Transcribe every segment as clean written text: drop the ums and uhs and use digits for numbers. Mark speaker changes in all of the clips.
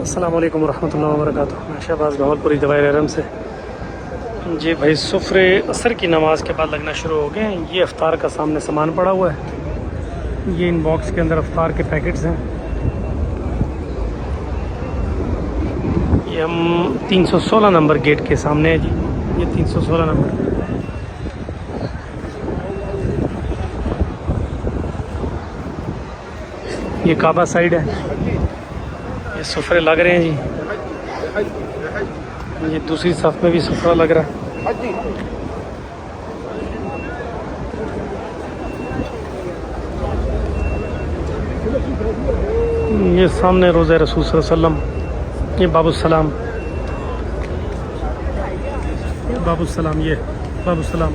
Speaker 1: अस्सलाम वालेकुम रहमतुल्लाहि व बरकातुहू। मैं शहबाज भावलपुरी दवाई रहम से जी भाई सुफ्रे असर की नमाज़ के बाद लगना शुरू हो गए हैं। ये अफ्तार का सामने सामान पड़ा हुआ है। ये इन बॉक्स के अंदर अफ्तार के पैकेट्स हैं। ये हम 316 नंबर गेट के सामने है जी। ये 316 नंबर। ये काबा साइड है। ये सुफरे लग रहे हैं जी। ये दूसरी सफ में भी सुफरा लग रहा है। ये सामने रोज़ा रसूल सल्लल्लाहु अलैहि वसल्लम। ये बाबुसलाम, बाबुसलाम, ये बाबुसलाम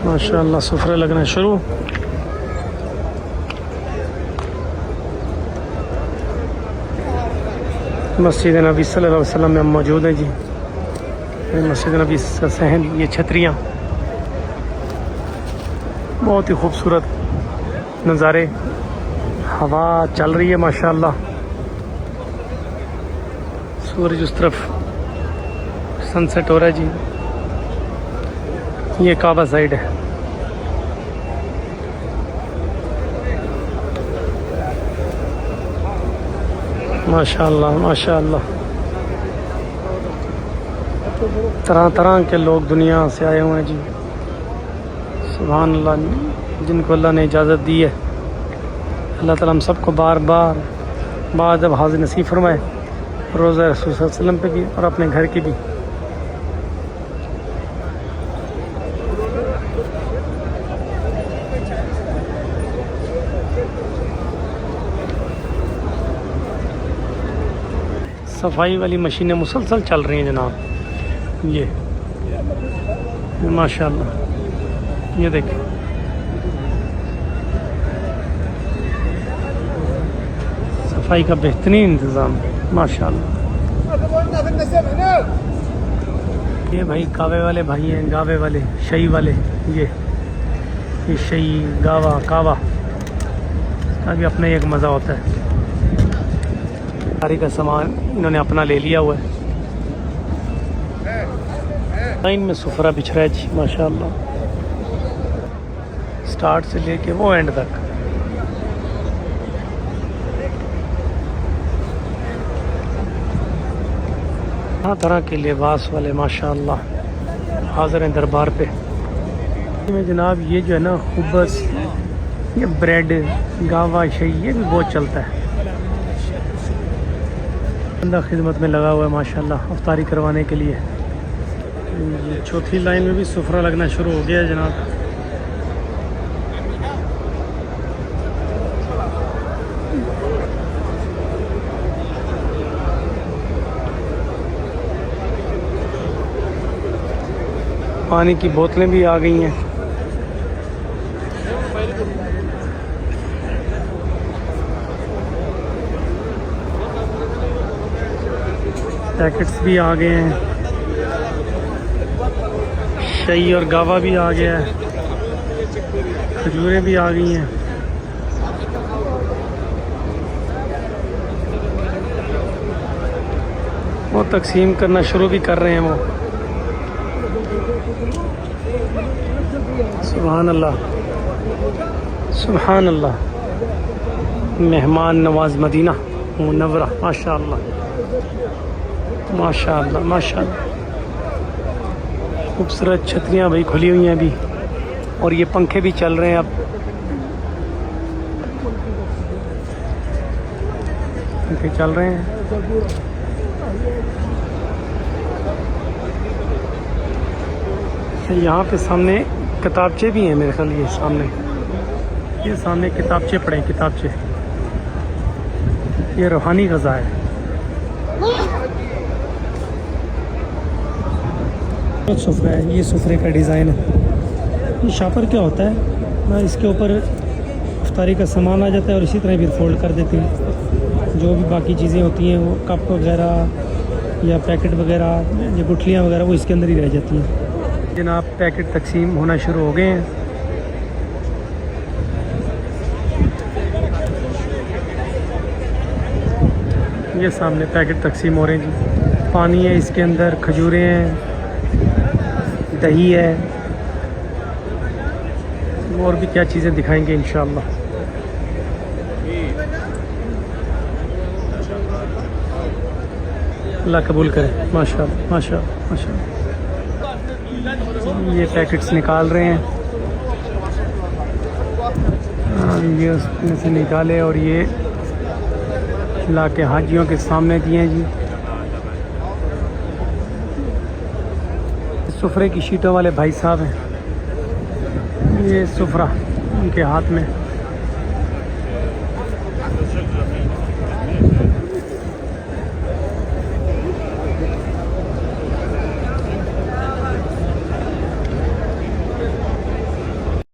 Speaker 1: माशाअल्लाह सुफरे लगना शुरू। मस्जिद नबी सल्लल्लाहु अलैहि वसल्लम में हम मौजूद हैं जी। मस्जिद नबी का सहन, ये छतरियाँ, बहुत ही खूबसूरत नज़ारे। हवा चल रही है माशाअल्लाह। सूरज उस तरफ सनसेट हो रहा है जी। ये काबा साइड है। माशाअल्लाह माशाअल्लाह। तरह तरह के लोग दुनिया से आए हुए हैं जी। सुभान अल्लाह। जिनको अल्लाह ने इजाज़त दी है, अल्लाह ताला हम सबको बार बार बाद अब हाज़िर नसीब फरमाए। रोज़ा रसूल सल्लल्लाहु अलैहि वसल्लम पे भी और अपने घर की भी। सफाई वाली मशीनें मुसलसल चल रही हैं जनाब। ये माशाअल्लाह, ये देखें। सफाई का बेहतरीन इंतज़ाम माशाअल्लाह। ये भाई कावे वाले भाई हैं, गावे वाले, शई वाले। ये शई, गावा, कावा का भी अपना एक मज़ा होता है। सारी का सामान इन्होंने अपना ले लिया हुआ है। लाइन में सुफरा बिछ रहा है जी माशाअल्लाह, स्टार्ट से लेके वो एंड तक। तरह तरह के लिबास वाले माशाअल्लाह हाज़िर हैं दरबार पे। में जनाब ये जो है ना खुबस, ये ब्रेड, गावा, शई, ये भी बहुत चलता है। बंदा खिदमत में लगा हुआ है माशाअल्लाह अफ्तारी करवाने के लिए। ये चौथी लाइन में भी सुफरा लगना शुरू हो गया है जनाब। पानी की बोतलें भी आ गई हैं। पैकेट्स भी आ गए हैं। शई और गावा भी आ गया है। खजूरें भी आ गई हैं। वो तकसीम करना शुरू भी कर रहे हैं वो। सुभान अल्लाह सुभान अल्लाह। मेहमान नवाज मदीना मुनव्वरा माशाअल्लाह माशाअल्लाह माशाअल्लाह। खूबसूरत छतरियाँ भाई खुली हुई हैं अभी, और ये पंखे भी चल रहे हैं अब। पंखे चल रहे हैं। यहाँ पे सामने किताबचे भी हैं मेरे ख्याल। ये सामने किताबचे पड़े, किताबचे। ये रूहानी ग़ज़ा है। सुफरा है, ये सुफरे का डिज़ाइन है। ये शापर क्या होता है ना, इसके ऊपर अफ्तारी का सामान आ जाता है और इसी तरह फिर फोल्ड कर देते हैं। जो भी बाकी चीज़ें होती हैं, वो कप वगैरह या पैकेट वगैरह या गुठलियाँ वगैरह, वो इसके अंदर ही रह जाती हैं। जनाब पैकेट तकसीम होना शुरू हो गए हैं। ये सामने पैकेट तकसीम हो रहे हैं जी। पानी है इसके अंदर, खजूरें हैं, दही है, और भी क्या चीज़ें दिखाएंगे इंशाअल्लाह। अल्लाह कबूल करे। माशाअल्लाह माशाअल्लाह माशाअल्लाह। ये पैकेट्स निकाल रहे हैं, ये उसमें से निकाले और ये ला के हाजियों के सामने दिए हैं जी। सुफरे की शीटों वाले भाई साहब हैं, ये सुफरा उनके हाथ में।